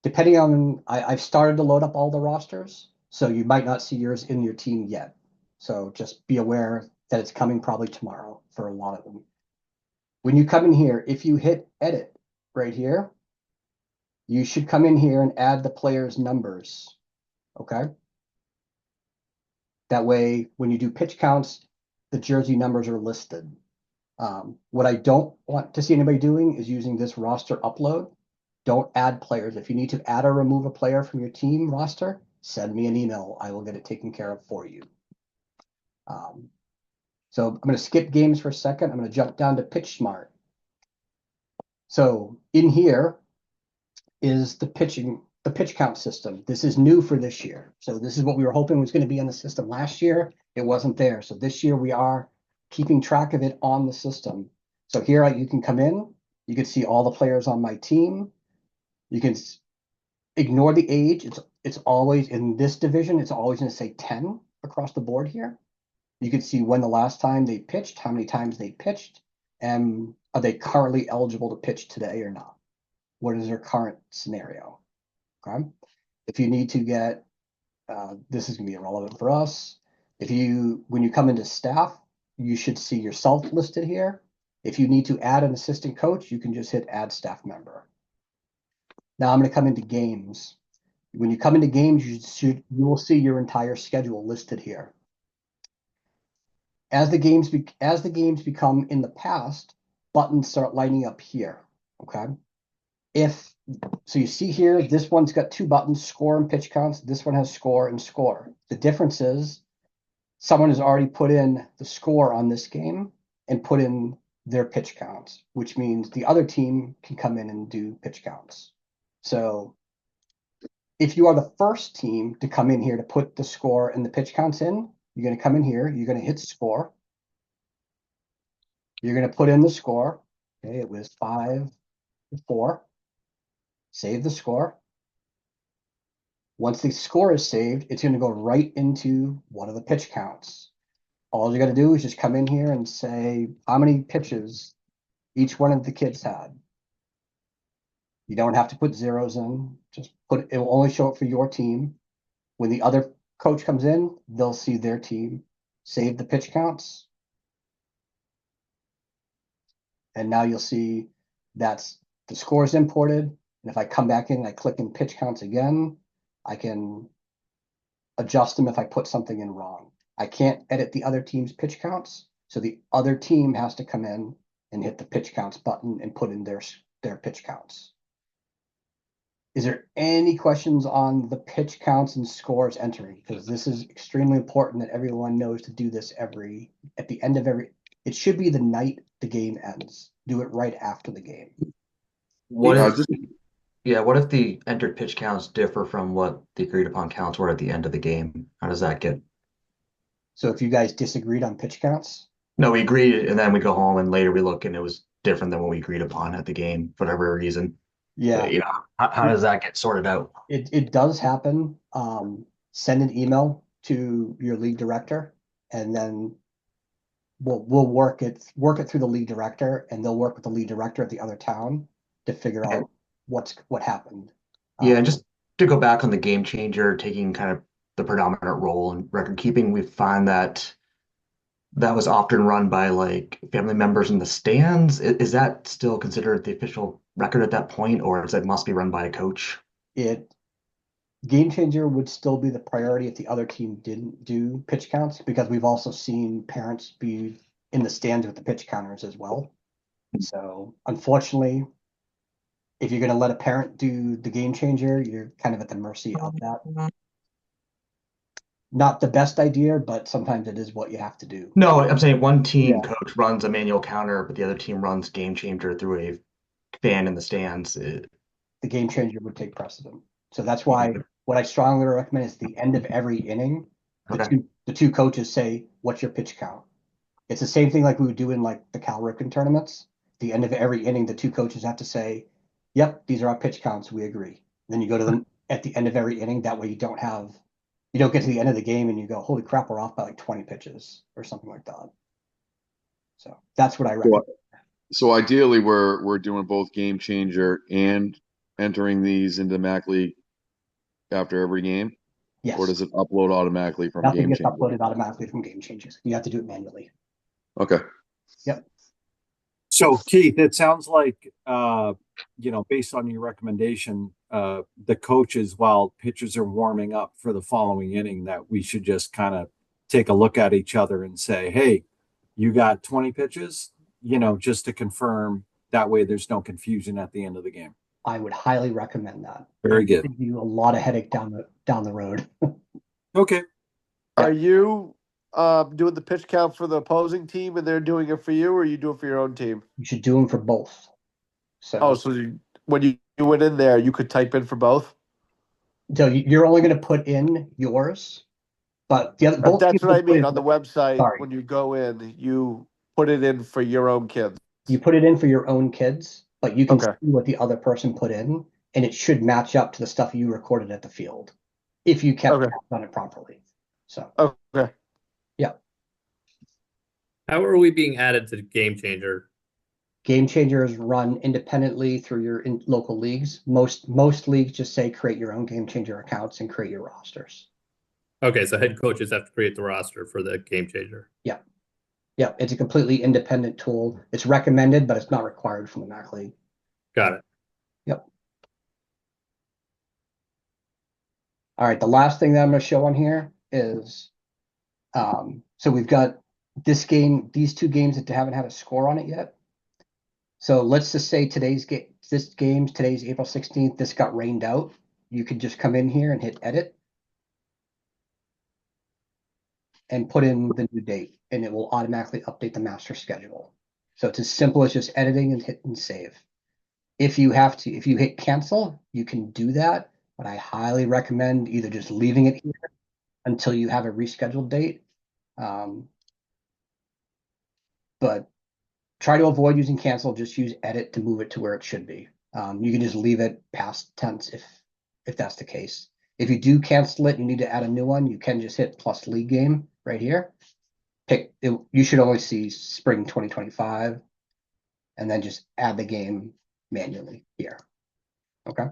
[SPEAKER 1] depending on, I've started to load up all the rosters. So you might not see yours in your team yet. So just be aware that it's coming probably tomorrow for a lot of them. When you come in here, if you hit edit right here, you should come in here and add the player's numbers. Okay. That way, when you do pitch counts, the jersey numbers are listed. What I don't want to see anybody doing is using this roster upload. Don't add players. If you need to add or remove a player from your team roster, send me an email. I will get it taken care of for you. So I'm going to skip games for a second. I'm going to jump down to Pitch Smart. So in here is the pitch count system. This is new for this year. So this is what we were hoping was going to be on the system last year. It wasn't there. So this year we are keeping track of it on the system. So here you can come in. You can see all the players on my team. You can ignore the age. It's always in this division. It's always going to say 10 across the board here. You can see when the last time they pitched, how many times they pitched, and are they currently eligible to pitch today or not? What is their current scenario? Okay. If you need to get, this is going to be irrelevant for us. When you come into staff, you should see yourself listed here. If you need to add an assistant coach, you can just hit add staff member. Now I'm going to come into games. When you come into games, you will see your entire schedule listed here. As the games become in the past, buttons start lining up here. Okay. So you see here, this one's got 2 buttons, score and pitch counts. This one has score and score. The difference is someone has already put in the score on this game and put in their pitch counts, which means the other team can come in and do pitch counts. So if you are the first team to come in here to put the score and the pitch counts in, you're going to come in here, you're going to hit score. You're going to put in the score. Okay, it was 5-4. Save the score. Once the score is saved, it's going to go right into one of the pitch counts. All you got to do is just come in here and say how many pitches each one of the kids had. You don't have to put zeros in. It will only show it for your team. When the other coach comes in, they'll see their team. Save the pitch counts. And now you'll see that's the scores imported. And if I come back in and I click in pitch counts again, I can adjust them if I put something in wrong. I can't edit the other team's pitch counts. So the other team has to come in and hit the pitch counts button and put in their pitch counts. Is there any questions on the pitch counts and scores entering? Because this is extremely important that everyone knows to do this at the end of it should be the night the game ends. Do it right after the game.
[SPEAKER 8] What if the entered pitch counts differ from what the agreed upon counts were at the end of the game? How does that get?
[SPEAKER 1] So if you guys disagreed on pitch counts?
[SPEAKER 8] No, we agreed, and then we go home and later we look and it was different than what we agreed upon at the game for whatever reason.
[SPEAKER 1] Yeah.
[SPEAKER 8] How does that get sorted out?
[SPEAKER 1] It does happen. Send an email to your league director, and then we'll work it through the league director, and they'll work with the league director at the other town to figure out what happened.
[SPEAKER 8] Yeah, and just to go back on the game changer, taking kind of the predominant role in record keeping, we find that was often run by like family members in the stands. Is that still considered the official record at that point, or is it must be run by a coach?
[SPEAKER 1] Game changer would still be the priority if the other team didn't do pitch counts, because we've also seen parents be in the stands with the pitch counters as well. So unfortunately, if you're going to let a parent do the game changer, you're kind of at the mercy of that. Not the best idea, but sometimes it is what you have to do.
[SPEAKER 8] No, I'm saying one team coach runs a manual counter, but the other team runs game changer through a fan in the stands. The
[SPEAKER 1] game changer would take precedent. So that's why what I strongly recommend is the end of every inning, the two coaches say, what's your pitch count? It's the same thing like we would do in like the Cal Ripken tournaments. The end of every inning, the two coaches have to say, yep, these are our pitch counts. We agree. Then you go to them at the end of every inning. That way you don't get to the end of the game and you go, holy crap, we're off by like 20 pitches or something like that. So that's what I recommend.
[SPEAKER 4] So ideally we're doing both game changer and entering these into MAC League after every game.
[SPEAKER 1] Yes.
[SPEAKER 4] Or does it upload automatically from
[SPEAKER 1] Nothing
[SPEAKER 4] Game
[SPEAKER 1] gets
[SPEAKER 4] Changer?
[SPEAKER 1] uploaded automatically from Game Changers. You have to do it manually.
[SPEAKER 4] Okay.
[SPEAKER 1] Yep.
[SPEAKER 3] So Keith, it sounds like, based on your recommendation, the coaches, while pitchers are warming up for the following inning, that we should just kind of take a look at each other and say, hey, you got 20 pitches, just to confirm. That way there's no confusion at the end of the game.
[SPEAKER 1] I would highly recommend that.
[SPEAKER 3] Very good.
[SPEAKER 1] It'll give you a lot of headache down the road.
[SPEAKER 3] Okay.
[SPEAKER 9] Are you doing the pitch count for the opposing team and they're doing it for you, or you do it for your own team?
[SPEAKER 1] You should do them for both. So,
[SPEAKER 9] When you went in there, you could type in for both?
[SPEAKER 1] so you're only going to put in yours, but the other both
[SPEAKER 9] That's
[SPEAKER 1] people
[SPEAKER 9] what I
[SPEAKER 1] put in-
[SPEAKER 9] mean. On the website,
[SPEAKER 1] Sorry.
[SPEAKER 9] when you go in, you put it in for your own kids.
[SPEAKER 1] You put it in for your own kids, but you can
[SPEAKER 9] Okay.
[SPEAKER 1] see what the other person put in, and it should match up to the stuff you recorded at the field if you kept
[SPEAKER 9] Okay.
[SPEAKER 1] on it properly. So,
[SPEAKER 9] Okay.
[SPEAKER 2] How are we being added to the Game Changer?
[SPEAKER 1] Game Changers run independently through your local leagues. Most leagues just say create your own Game Changer accounts and create your rosters.
[SPEAKER 2] Okay, so head coaches have to create the roster for the Game Changer.
[SPEAKER 1] Yeah, it's a completely independent tool. It's recommended, but it's not required from the MAC League.
[SPEAKER 2] Got it.
[SPEAKER 1] All right, the last thing that I'm going to show on here is, so we've got these two games that haven't had a score on it yet. So let's just say today's April 16th, this got rained out. You could just come in here and hit edit and put in the new date, and it will automatically update the master schedule. So it's as simple as just editing and hitting save. If you hit cancel, you can do that, but I highly recommend either just leaving it here until you have a rescheduled date. But try to avoid using cancel, just use edit to move it to where it should be. You can just leave it past tense if that's the case. If you do cancel it, you need to add a new one, you can just hit plus league game right here. You should only see spring 2025, and then just add the game manually here. Okay.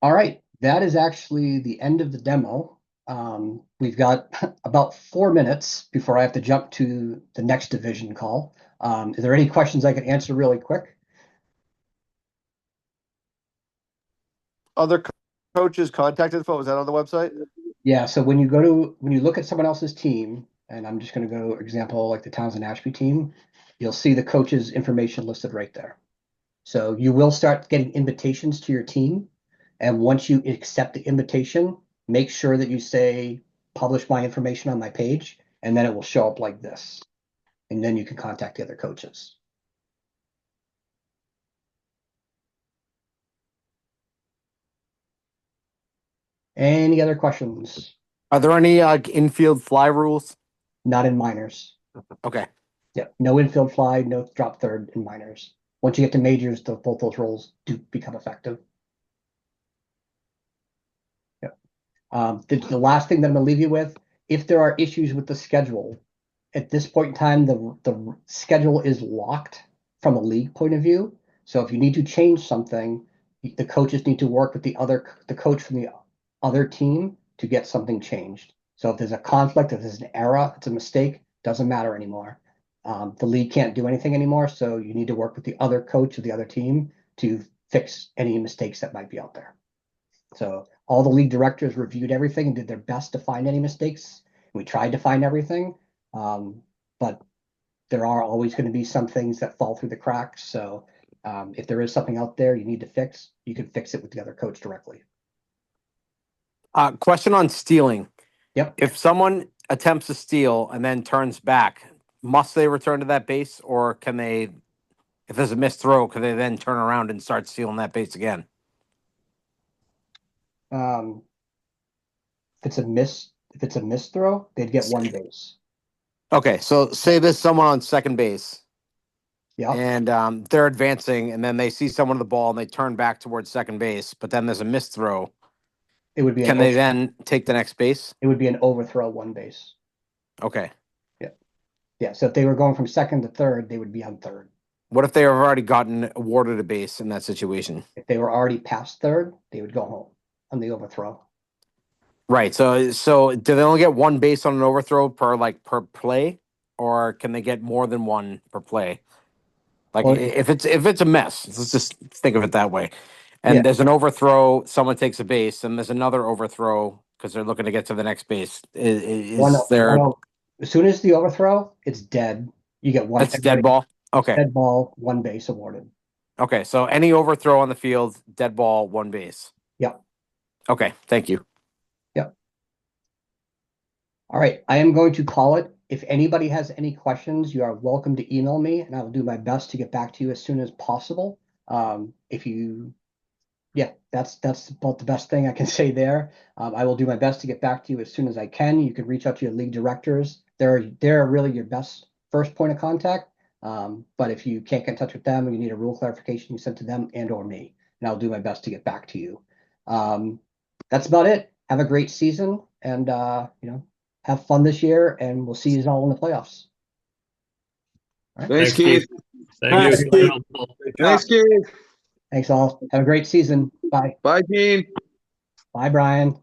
[SPEAKER 1] All right, that is actually the end of the demo. We've got about 4 minutes before I have to jump to the next division call. Is there any questions I can answer really quick?
[SPEAKER 9] Other coaches' contact info, is that on the website?
[SPEAKER 1] Yeah, so when you look at someone else's team, and I'm just going to go example like the Townsend Ashby team, you'll see the coach's information listed right there. So you will start getting invitations to your team, and once you accept the invitation, make sure that you say publish my information on my page, and then it will show up like this, and then you can contact the other coaches. Any other questions?
[SPEAKER 5] Are there any infield fly rules?
[SPEAKER 1] Not in minors.
[SPEAKER 5] Okay.
[SPEAKER 1] Yeah, no infield fly, no drop third in minors. Once you get to majors, both those roles do become effective. Yeah. The last thing that I'm going to leave you with, if there are issues with the schedule, at this point in time, the schedule is locked from a league point of view. So if you need to change something, the coaches need to work with the coach from the other team to get something changed. So if there's a conflict, if there's an error, it's a mistake, doesn't matter anymore. The league can't do anything anymore, so you need to work with the other coach of the other team to fix any mistakes that might be out there. So all the league directors reviewed everything and did their best to find any mistakes. We tried to find everything, but there are always going to be some things that fall through the cracks. So if there is something out there you need to fix, you can fix it with the other coach directly.
[SPEAKER 5] Question on stealing.
[SPEAKER 1] Yep.
[SPEAKER 5] If someone attempts to steal and then turns back, must they return to that base, or can they, if there's a missed throw, can they then turn around and start stealing that base again?
[SPEAKER 1] If it's a miss throw, they'd get one base.
[SPEAKER 5] Okay, so say there's someone on second base.
[SPEAKER 1] Yeah.
[SPEAKER 5] And they're advancing, and then they see someone on the ball, and they turn back towards second base, but then there's a missed throw.
[SPEAKER 1] It would be
[SPEAKER 5] Can they then take the next base?
[SPEAKER 1] It would be an overthrow one base.
[SPEAKER 5] Okay.
[SPEAKER 1] Yeah. So if they were going from second to third, they would be on third.
[SPEAKER 5] What if they have already gotten awarded a base in that situation?
[SPEAKER 1] If they were already past third, they would go home on the overthrow.
[SPEAKER 5] Right. So do they only get one base on an overthrow per play, or can they get more than one per play? Like
[SPEAKER 1] Well,
[SPEAKER 5] if it's a mess, let's just think of it that way. And
[SPEAKER 1] Yeah.
[SPEAKER 5] there's an overthrow, someone takes a base, and there's another overthrow because they're looking to get to the next base. Is there?
[SPEAKER 1] As soon as the overthrow, it's dead. You get one.
[SPEAKER 5] That's dead ball. Okay.
[SPEAKER 1] Dead ball, one base awarded.
[SPEAKER 5] Okay. So any overthrow on the field, dead ball, one base.
[SPEAKER 1] Yep.
[SPEAKER 5] Okay. Thank you.
[SPEAKER 1] Yep. All right. I am going to call it. If anybody has any questions, you are welcome to email me, and I will do my best to get back to you as soon as possible. That's about the best thing I can say there. I will do my best to get back to you as soon as I can. You can reach out to your league directors. They're really your best first point of contact. But if you can't get in touch with them or you need a rule clarification, you send to them and or me, and I'll do my best to get back to you. That's about it. Have a great season, and have fun this year, and we'll see you all in the playoffs.
[SPEAKER 4] Thanks,
[SPEAKER 2] Thanks,
[SPEAKER 4] Keith.
[SPEAKER 2] Thank you. Very helpful.
[SPEAKER 4] Thanks, Keith.
[SPEAKER 1] Thanks all. Have a great season. Bye.
[SPEAKER 4] Bye, Gene.
[SPEAKER 1] Bye, Brian.